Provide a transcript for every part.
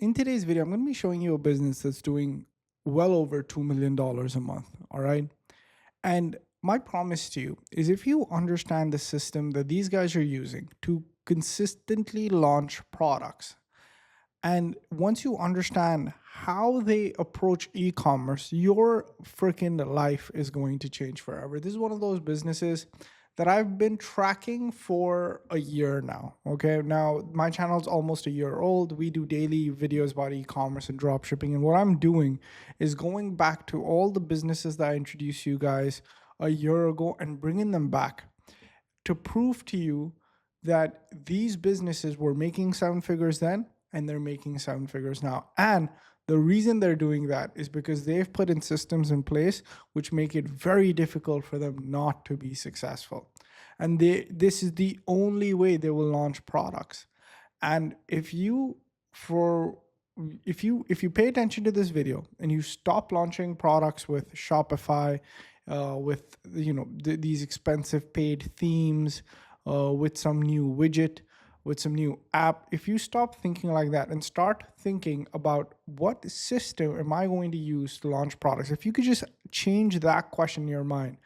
In today's video, I'm going to be showing you a business that's doing well over $2 million dollars a month. All right. And my promise to you is if you understand the system that these guys are using to consistently launch products, and once you understand how they approach e-commerce, your freaking life is going to change forever. This is one of those businesses that I've been tracking for a year now. Okay. Now my channel's almost a year old. We do daily videos about e-commerce and drop shipping. And what I'm doing is going back to all the businesses that I introduced you guys a year ago and bringing them back to prove to you that these businesses were making seven figures then and they're making seven figures now. And the reason they're doing that is because they've put in systems in place which make it very difficult for them not to be successful. And this is the only way they will launch products. And for if you pay attention to this video and you stop launching products with Shopify, with these expensive paid themes, with some new widget, with some new app, if you stop thinking like that and start thinking about what system am I going to use to launch products, if you could just change that question in your mind,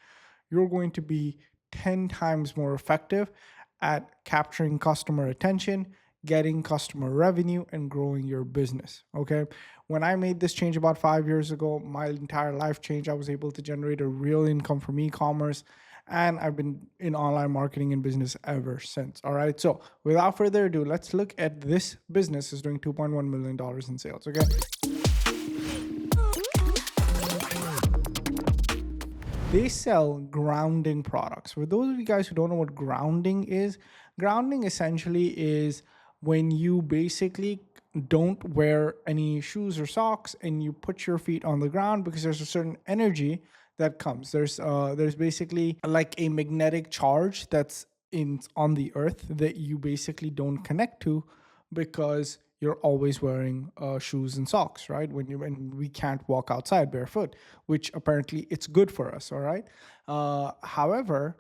you're going to be 10 times more effective at capturing customer attention, getting customer revenue, and growing your business. Okay. When I made this change about 5 years ago, my entire life changed. I was able to generate a real income from e-commerce, and I've been in online marketing and business ever since. All right. So without further ado, let's look at this business is doing $2.1 million in sales. Okay. They sell grounding products. For those of you guys who don't know what grounding essentially is when you basically don't wear any shoes or socks and you put your feet on the ground because there's a certain energy that comes. There's basically like a magnetic charge that's in on the earth that you basically don't connect to because you're always wearing shoes and socks, right? When we can't walk outside barefoot, which apparently it's good for us, all right? However,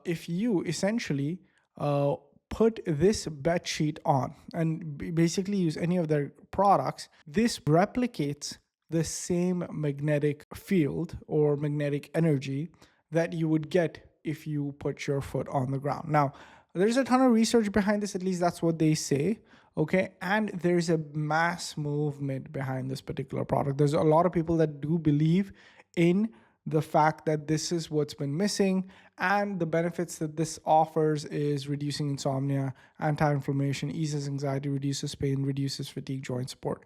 if you essentially put this bed sheet on and basically use any of their products, this replicates the same magnetic field or magnetic energy that you would get if you put your foot on the ground. Now, there's a ton of research behind this, at least that's what they say. Okay. And there's a mass movement behind this particular product. There's a lot of people that do believe in the fact that this is what's been missing, and the benefits that this offers is reducing insomnia, anti-inflammation, eases anxiety, reduces pain, reduces fatigue, joint support.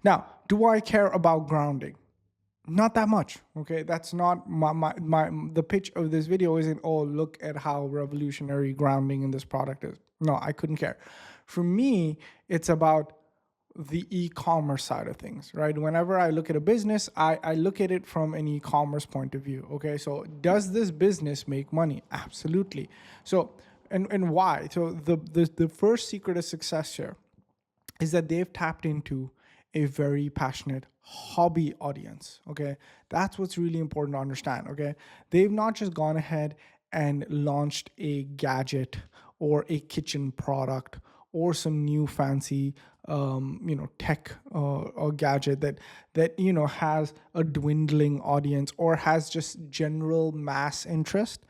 Now, do I care about grounding? Not that much. Okay. That's not the pitch of this video isn't, oh, look at how revolutionary grounding in this product is. No, I couldn't care. For me, it's about the e-commerce side of things, right? Whenever I look at a business, I look at it from an e-commerce point of view. Okay. So does this business make money? Absolutely. So, and why? So the first secret of success here is that they've tapped into a very passionate hobby audience. Okay. That's what's really important to understand. Okay. They've not just gone ahead and launched a gadget or a kitchen product or some new fancy tech or gadget that has a dwindling audience or has just general mass interest.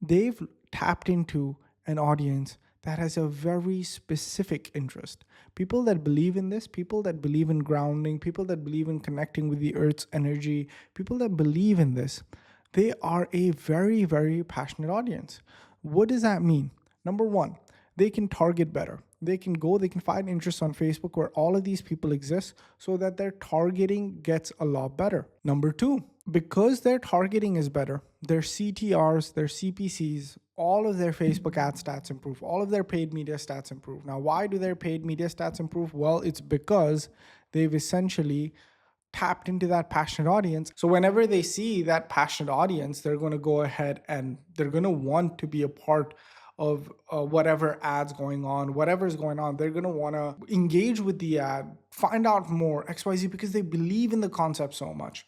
They've tapped into an audience that has a very specific interest. People that believe in this, people that believe in grounding, people that believe in connecting with the earth's energy, people that believe in this, they are a very, very passionate audience. What does that mean? Number one, they can target better. They can find interest on Facebook where all of these people exist so that their targeting gets a lot better. Number two, because their targeting is better, their CTRs, their CPCs, all of their Facebook ad stats improve, all of their paid media stats improve. Now, why do their paid media stats improve? Well, it's because they've essentially tapped into that passionate audience. So whenever they see that passionate audience, they're going to go ahead and they're going to want to be a part of whatever ads going on, whatever's going on. They're going to want to engage with the ad, find out more, XYZ, because they believe in the concept so much.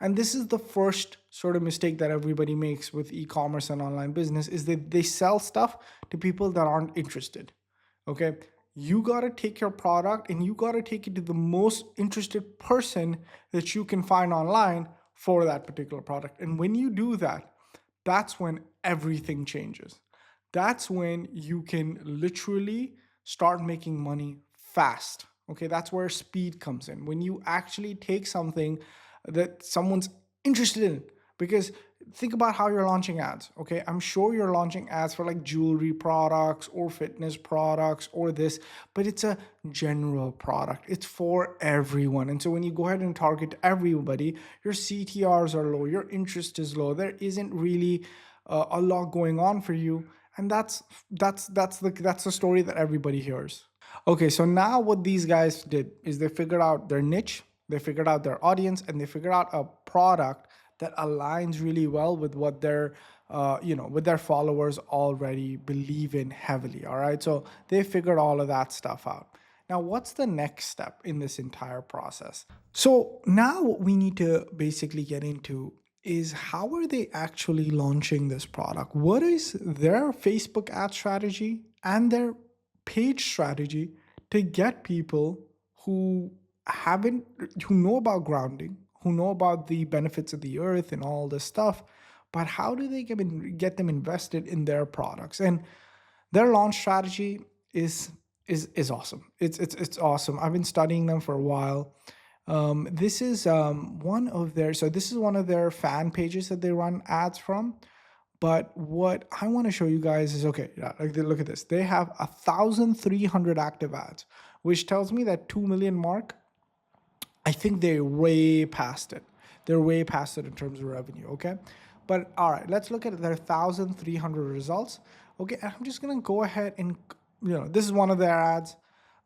And this is the first sort of mistake that everybody makes with e-commerce and online business, is that they sell stuff to people that aren't interested. Okay. you got to take your product and you got to take it to the most interested person that you can find online for that particular product. And when you do that, that's when everything changes. That's when you can literally start making money fast. Okay, that's where speed comes in. When you actually take something that someone's interested in, because think about how you're launching ads. Okay, I'm sure you're launching ads for like jewelry products or fitness products or this, but it's a general product. It's for everyone. And so when you go ahead and target everybody, your CTRs are low, your interest is low, there isn't really a lot going on for you. And that's the story that everybody hears. Okay, so now what these guys did is they figured out their niche, they figured out their audience, and they figured out a product that aligns really well with what their with their followers already believe in heavily. All right, so they figured all of that stuff out. Now, what's the next step in this entire process? So now what we need to basically get into is how are they actually launching this product? What is their Facebook ad strategy and their page strategy to get people who haven't who know about grounding, who know about the benefits of the earth and all this stuff, but how do they get them invested in their products? And their launch strategy is is awesome. It's awesome. I've been studying them for a while. This is one of their so this is one of their fan pages that they run ads from. But what I want to show you guys is okay, yeah, like look at this. They have 1,300 active ads, which tells me that 2 million mark, I think they're way past it. They're way past it in terms of revenue, okay? But all right, let's look at their 1,300 results. Okay, and I'm just gonna go ahead and this is one of their ads.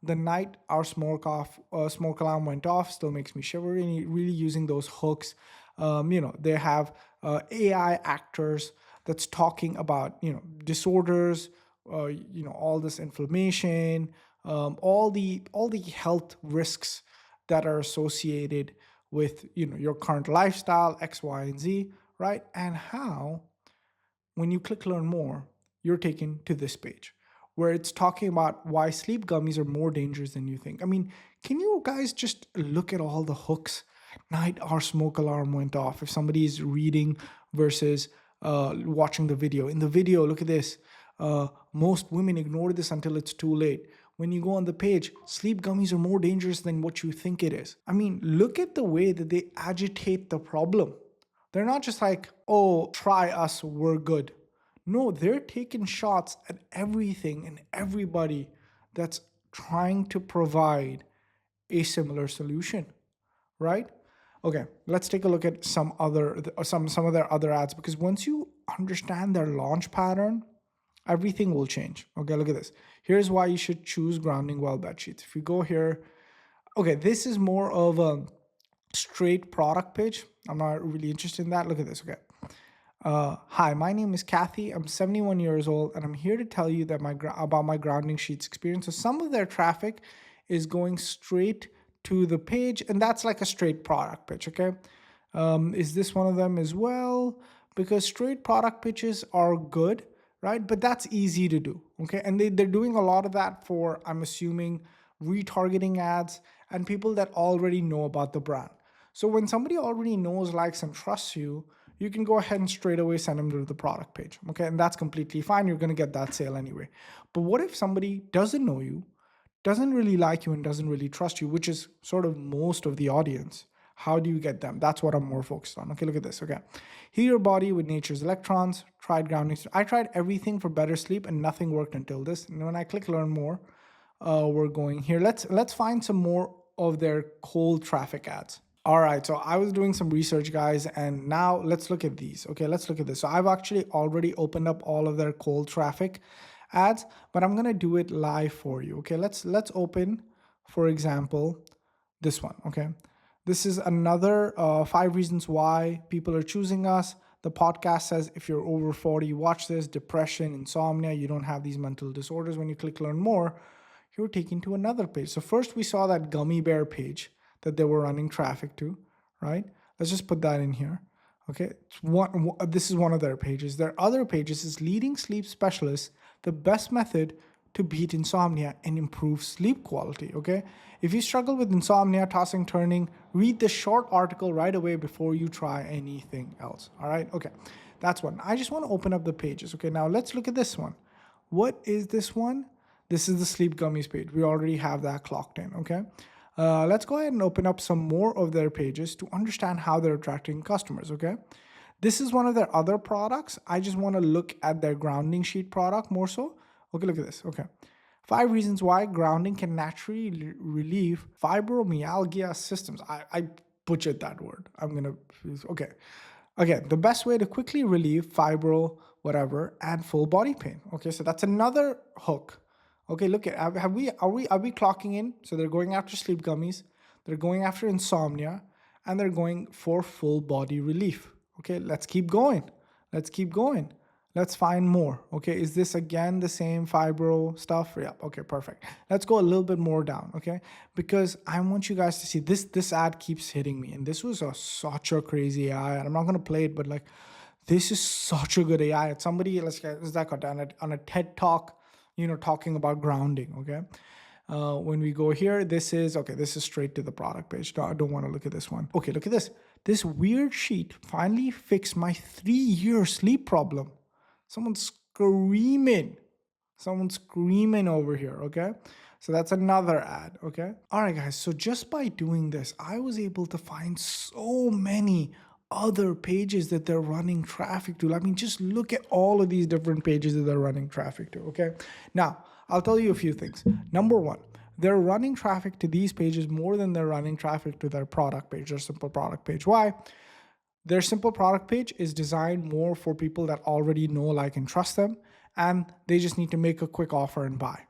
The night our smoke alarm went off still makes me shiver. Really using those hooks. They have AI actors that's talking about disorders, all this inflammation, all the health risks that are associated with your current lifestyle, X, Y, and Z, right? And how when you click learn more, you're taken to this page where it's talking about why sleep gummies are more dangerous than you think. I mean, can you guys just look at all the hooks? Night our smoke alarm went off. If somebody is reading versus watching the video. In the video, look at this. Most women ignore this until it's too late. When you go on the page, sleep gummies are more dangerous than what you think it is. I mean, look at the way that they agitate the problem. They're not just like, oh, try us, we're good. No, they're taking shots at everything and everybody that's trying to provide a similar solution, right? Okay, let's take a look at some of their other ads, because once you understand their launch pattern, everything will change. Okay, look at this. Here's why you should choose GroundingWell bed sheets. If you go here, okay, this is more of a straight product pitch. I'm not really interested in that. Look at this. Okay. Hi, my name is Kathy. I'm 71 years old, and I'm here to tell you that about my grounding sheets experience. So some of their traffic is going straight to the page, and that's like a straight product pitch. Okay, is this one of them as well? Because straight product pitches are good, right? But that's easy to do. Okay, and they're doing a lot of that for, I'm assuming, retargeting ads and people that already know about the brand. So when somebody already knows, likes, and trusts you, you can go ahead and straight away send them to the product page. Okay, and that's completely fine. You're going to get that sale anyway. But what if somebody doesn't know you, doesn't really like you, and doesn't really trust you, which is sort of most of the audience? How do you get them? That's what I'm more focused on. Okay, look at this. Okay, heal your body with nature's electrons. Tried grounding. I tried everything for better sleep, and nothing worked until this. And when I click learn more, we're going here. Let's find some more of their cold traffic ads. All right, so I was doing some research, guys, and now let's look at these. Okay, let's look at this. So I've actually already opened up all of their cold traffic ads, but I'm gonna do it live for you. Okay, let's open, for example, this one. Okay, this is another 5 reasons why people are choosing us. The podcast says if you're over 40, watch this. Depression, insomnia, you don't have these mental disorders. When you click learn more, you're taken to another page. So first we saw that gummy bear page that they were running traffic to, right? Let's just put that in here. Okay, this is one of their pages. Their other pages is leading sleep specialists, the best method to beat insomnia and improve sleep quality, okay? If you struggle with insomnia, tossing, turning, read the short article right away before you try anything else, all right? Okay, that's one. I just want to open up the pages. Okay, now let's look at this one. What is this one? This is the sleep gummies page. We already have that clocked in, okay? Let's go ahead and open up some more of their pages to understand how they're attracting customers, okay? This is one of their other products. I just want to look at their grounding sheet product more so. Okay, look at this, okay. 5 reasons why grounding can naturally relieve fibromyalgia symptoms. I butchered that word. I'm gonna, okay. Again, the best way to quickly relieve fibro, whatever, and full body pain. Okay, so that's another hook. Okay, look at, are we clocking in? So they're going after sleep gummies, they're going after insomnia, and they're going for full body relief. Okay, let's keep going. Let's keep going. Let's find more. Okay, is this again the same fibro stuff? Yeah, okay, perfect. Let's go a little bit more down, okay? Because I want you guys to see this ad keeps hitting me. And this was such a crazy AI. And I'm not gonna play it, but like, this is such a good AI. It's somebody, let's get, is that on a TED Talk, you know, talking about grounding, okay? When we go here, this is straight to the product page. No, I don't want to look at this one. Okay, look at this. This weird sheet finally fixed my 3-year sleep problem. Someone's screaming over here, okay? So that's another ad, okay? All right, guys, so just by doing this, I was able to find so many other pages that they're running traffic to. I mean, just look at all of these different pages that they're running traffic to, okay? Now, I'll tell you a few things. Number one, they're running traffic to these pages more than they're running traffic to their product page, their simple product page. Why? Their simple product page is designed more for people that already know, like, and trust them, and they just need to make a quick offer and buy.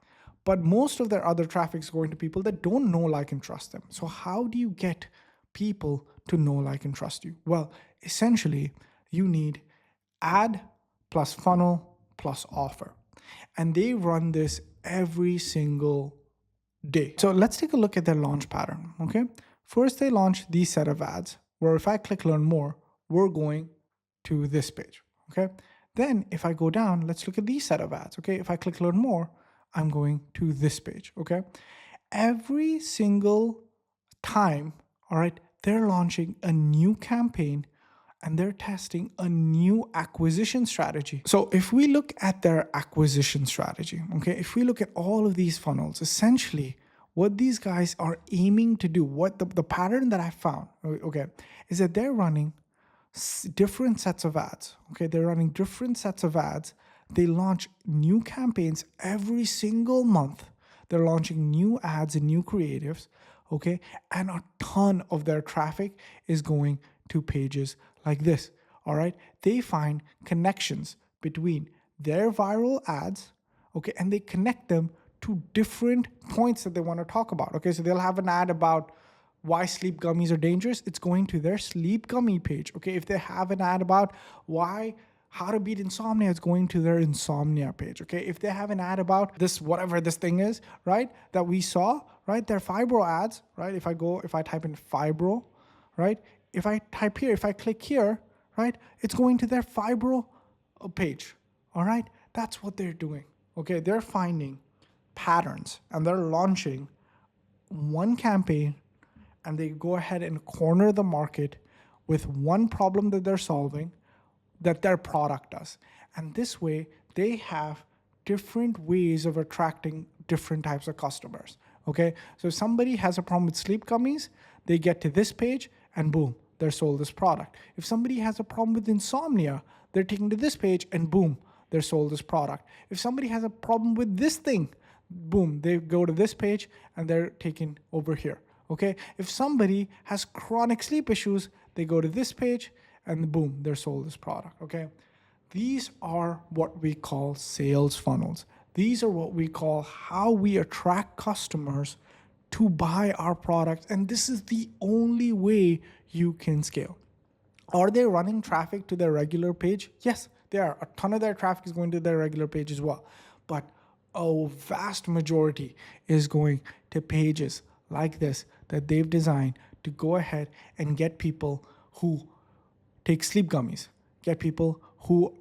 But most of their other traffic is going to people that don't know, like, and trust them. So how do you get people to know, like, and trust you? Well, essentially, you need ad plus funnel plus offer. And they run this every single day. So let's take a look at their launch pattern, okay? First, they launch these set of ads, where if I click learn more, we're going to this page, okay? Then if I go down, let's look at these set of ads, okay? If I click learn more, I'm going to this page, okay? Every single time, all right, they're launching a new campaign and they're testing a new acquisition strategy. So if we look at their acquisition strategy, okay, if we look at all of these funnels, essentially what these guys are aiming to do, what the pattern that I found, okay, is that they're running different sets of ads, okay? They're running different sets of ads. They launch new campaigns every single month. They're launching new ads and new creatives, okay? And a ton of their traffic is going to pages like this, all right? They find connections between their viral ads, okay? And they connect them to different points that they want to talk about, okay? So they'll have an ad about why sleep gummies are dangerous. It's going to their sleep gummy page, okay? If they have an ad about how to beat insomnia, it's going to their insomnia page, okay? If they have an ad about this, whatever this thing is, right, that we saw, right, their fibro ads, right? If I type in fibro, right? If I type here, if I click here, right, it's going to their fibro page, all right? That's what they're doing, okay? They're finding patterns and they're launching one campaign and they go ahead and corner the market with one problem that they're solving that their product does. And this way, they have different ways of attracting different types of customers, okay? So if somebody has a problem with sleep gummies, they get to this page and boom, they're sold this product. If somebody has a problem with insomnia, they're taken to this page and boom, they're sold this product. If somebody has a problem with this thing, boom, they go to this page and they're taken over here. Okay, if somebody has chronic sleep issues, they go to this page and boom, they're sold this product, okay? These are what we call sales funnels. These are what we call how we attract customers to buy our product. And this is the only way you can scale. Are they running traffic to their regular page? Yes, they are. A ton of their traffic is going to their regular page as well. But a vast majority is going to pages like this that they've designed to go ahead and get people who take sleep gummies, get people who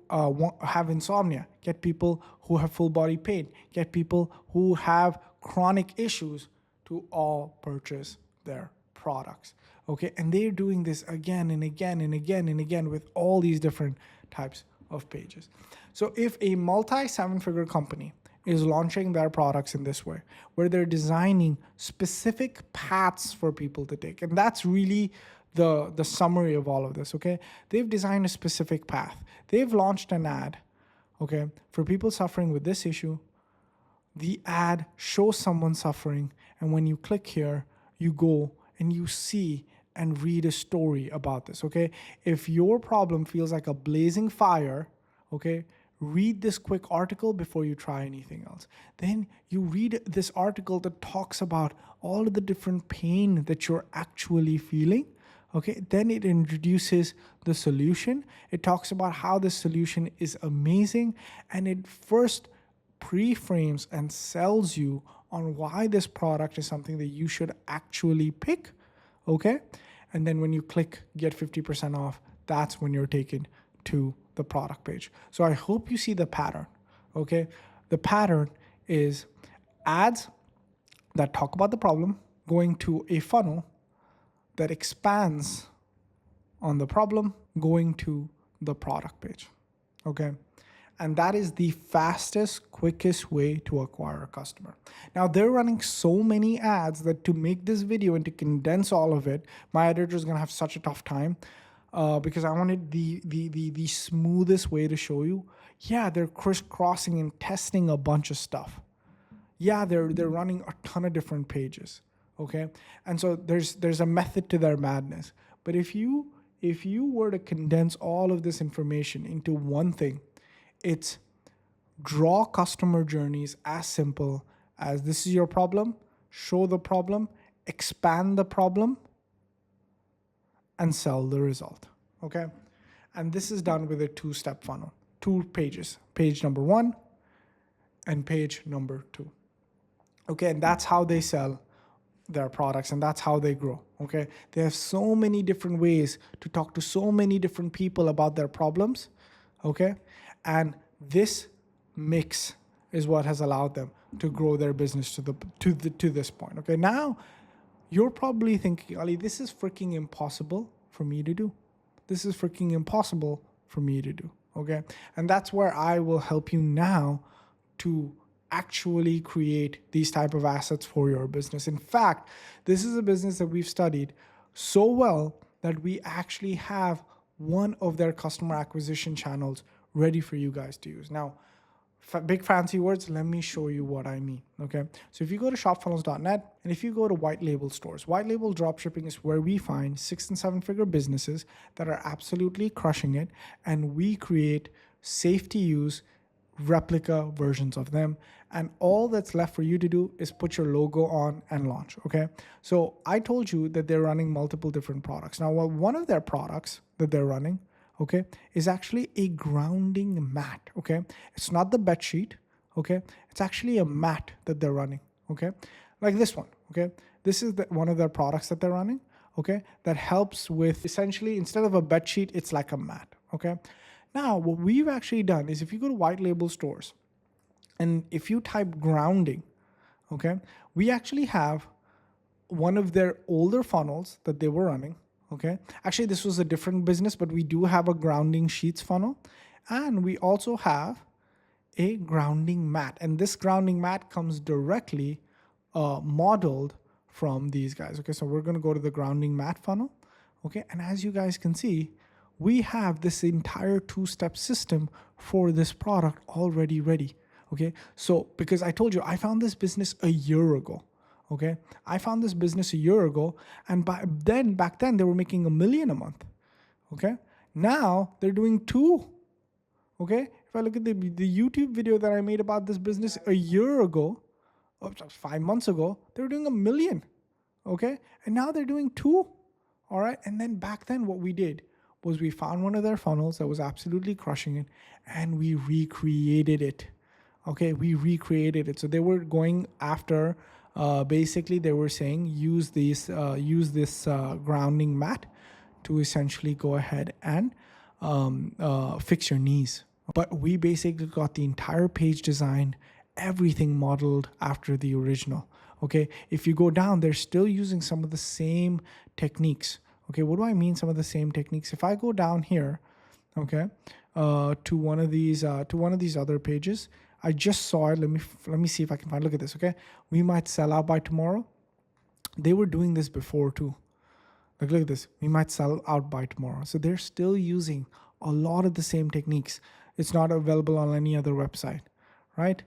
have insomnia, get people who have full body pain, get people who have chronic issues to all purchase their products. Okay, and they're doing this again and again and again and again with all these different types of pages. So if a multi 7-figure company is launching their products in this way, where they're designing specific paths for people to take, and that's really the summary of all of this. Okay, they've designed a specific path. They've launched an ad, okay, for people suffering with this issue. The ad shows someone suffering, and when you click here, you go and you see and read a story about this. Okay, if your problem feels like a blazing fire, okay, read this quick article before you try anything else. Then you read this article that talks about all of the different pain that you're actually feeling. Okay, then it introduces the solution. It talks about how the solution is amazing, and it first pre-frames and sells you on why this product is something that you should actually pick. Okay, and then when you click get 50% off, that's when you're taken to the product page. So I hope you see the pattern. Okay, the pattern is ads that talk about the problem going to a funnel that expands on the problem, going to the product page. Okay, and that is the fastest, quickest way to acquire a customer. Now, they're running so many ads that to make this video and to condense all of it, my editor is gonna have such a tough time because I wanted the smoothest way to show you. Yeah, they're crisscrossing and testing a bunch of stuff. Yeah, they're running a ton of different pages. Okay, and so there's a method to their madness. But if you were to condense all of this information into one thing, it's draw customer journeys as simple as this is your problem, show the problem, expand the problem, and sell the result. Okay, and this is done with a 2-step funnel, 2 pages, page number 1 and page number 2. Okay, and that's how they sell their products, and that's how they grow. Okay, they have so many different ways to talk to so many different people about their problems. Okay, and this mix is what has allowed them to grow their business to this point. Okay, now you're probably thinking, Ali, this is freaking impossible for me to do. This is freaking impossible for me to do. Okay, and that's where I will help you now to actually create these type of assets for your business. In fact, this is a business that we've studied so well that we actually have one of their customer acquisition channels ready for you guys to use. Now, big fancy words, let me show you what I mean. Okay, so if you go to shopfunnels.net and if you go to white label stores, white label dropshipping is where we find 6 and 7-figure businesses that are absolutely crushing it, and we create safe to use replica versions of them, and all that's left for you to do is put your logo on and launch. Okay, so I told you that they're running multiple different products. Now, one of their products that they're running, okay, is actually a grounding mat. Okay, it's not the bed sheet. Okay, it's actually a mat that they're running. Okay, like this one. Okay, this is one of their products that they're running. Okay, that helps with essentially instead of a bed sheet, it's like a mat. Okay. Now, what we've actually done is if you go to white label stores and if you type grounding, okay, we actually have one of their older funnels that they were running. Okay, actually, this was a different business, but we do have a grounding sheets funnel, and we also have a grounding mat. And this grounding mat comes directly modeled from these guys. Okay, so we're going to go to the grounding mat funnel. Okay, and as you guys can see, we have this entire 2-step system for this product already ready. Okay, so because I told you, I found this business a year ago. Okay, I found this business a year ago, and back then they were making $1 million a month. Okay, now they're doing 2. Okay, if I look at the YouTube video that I made about this business a year ago, 5 months ago, they were doing $1 million. Okay, and now they're doing 2. All right, and then back then what we did was we found one of their funnels that was absolutely crushing it, and we recreated it. Okay, we recreated it. So they were going after, basically they were saying use this grounding mat to essentially go ahead and fix your knees. But we basically got the entire page designed, everything modeled after the original. Okay, if you go down, they're still using some of the same techniques. Okay, what do I mean some of the same techniques? If I go down here, okay, to one of these other pages, I just saw it. Let me see if I can find. Look at this. Okay, we might sell out by tomorrow. They were doing this before too. Like, look at this. We might sell out by tomorrow. So they're still using a lot of the same techniques. It's not available on any other website, right?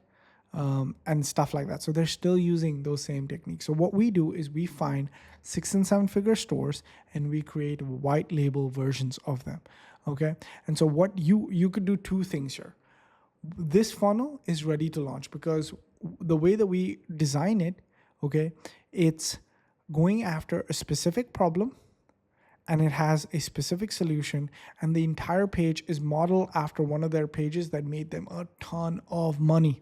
And stuff like that. So they're still using those same techniques. So what we do is we find 6 and 7 figure stores and we create white label versions of them. Okay. And so what you could do two things here. This funnel is ready to launch because the way that we design it, okay, it's going after a specific problem and it has a specific solution, and the entire page is modeled after one of their pages that made them a ton of money.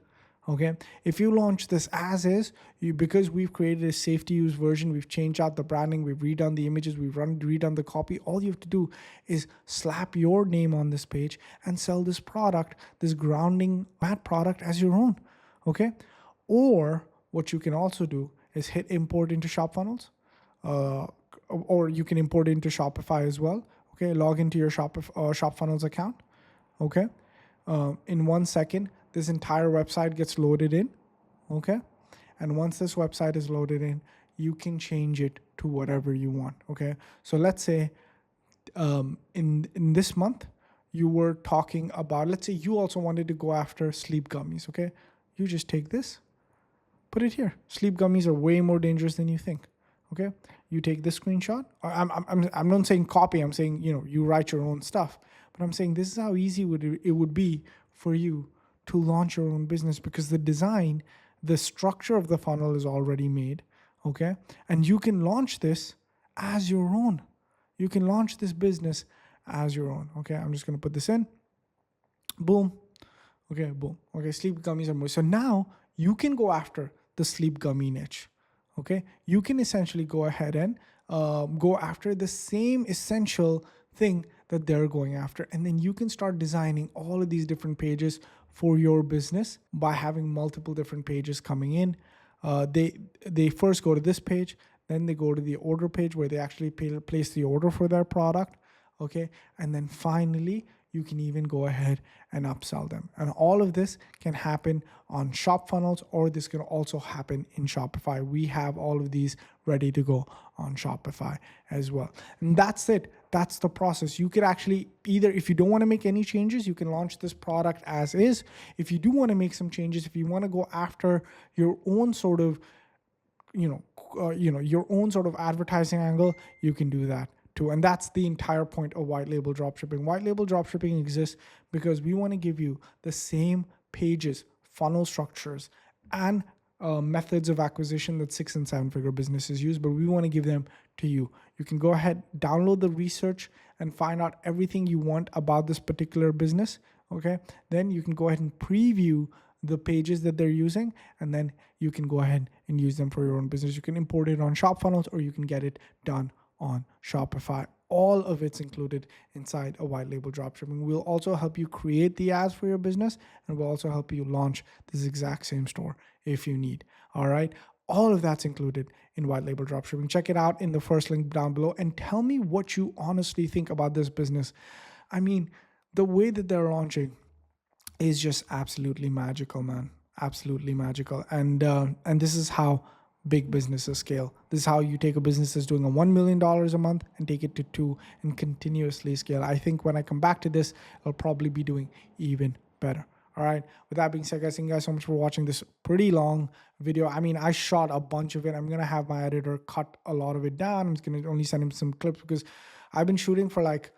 Okay, if you launch this as is, because we've created a safe to use version, we've changed out the branding, we've redone the images, we've redone the copy. All you have to do is slap your name on this page and sell this product, this grounding mat product, as your own. Okay, or what you can also do is hit import into ShopFunnels, or you can import it into Shopify as well. Okay, log into your ShopFunnels account. Okay, in 1 second, this entire website gets loaded in. Okay, and once this website is loaded in, you can change it to whatever you want. Okay, so let's say in this month you were talking about, let's say you also wanted to go after sleep gummies. Okay, you just take this, put it here. Sleep gummies are way more dangerous than you think. Okay, you take this screenshot. I'm not saying copy. I'm saying, you write your own stuff. But I'm saying this is how easy it would be for you to launch your own business, because the design, the structure of the funnel is already made. Okay, and you can launch this as your own. You can launch this business as your own. Okay, I'm just gonna put this in. Boom. Okay, boom. Okay, sleep gummies are more. So now you can go after the sleep gummy niche. Okay, you can essentially go ahead and go after the same essential thing that they're going after, and then you can start designing all of these different pages for your business by having multiple different pages coming in. They first go to this page, then they go to the order page where they actually place the order for their product. Okay, and then finally you can even go ahead and upsell them. And all of this can happen on ShopFunnels, or this can also happen in Shopify. We have all of these ready to go on Shopify as well. And that's it. That's the process. You could actually either, if you don't want to make any changes, you can launch this product as is. If you do want to make some changes, if you want to go after your own sort of, your own sort of advertising angle, you can do that too. And that's the entire point of white label dropshipping. White label dropshipping exists because we want to give you the same pages, funnel structures, and methods of acquisition that 6 and 7 figure businesses use, but we want to give them to you. You can go ahead, download the research, and find out everything you want about this particular business. Okay, then you can go ahead and preview the pages that they're using, and then you can go ahead and use them for your own business. You can import it on ShopFunnels, or you can get it done on Shopify. All of it's included inside a white label dropshipping. We'll also help you create the ads for your business, and we'll also help you launch this exact same store if you need. All right. All of that's included in white label dropshipping. Check it out in the first link down below and tell me what you honestly think about this business. I mean, the way that they're launching is just absolutely magical, man. Absolutely magical. And this is how big businesses scale. This is how you take a business that's doing $1 million a month and take it to 2 and continuously scale. I think when I come back to this, I'll probably be doing even better. All right. With that being said, guys, thank you guys so much for watching this pretty long video. I mean, I shot a bunch of it. I'm going to have my editor cut a lot of it down. I'm just going to only send him some clips because I've been shooting for like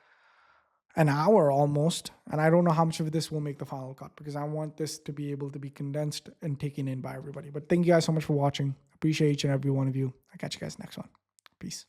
an hour almost, and I don't know how much of this will make the final cut because I want this to be able to be condensed and taken in by everybody. But thank you guys so much for watching. Appreciate each and every one of you. I'll catch you guys next one. Peace.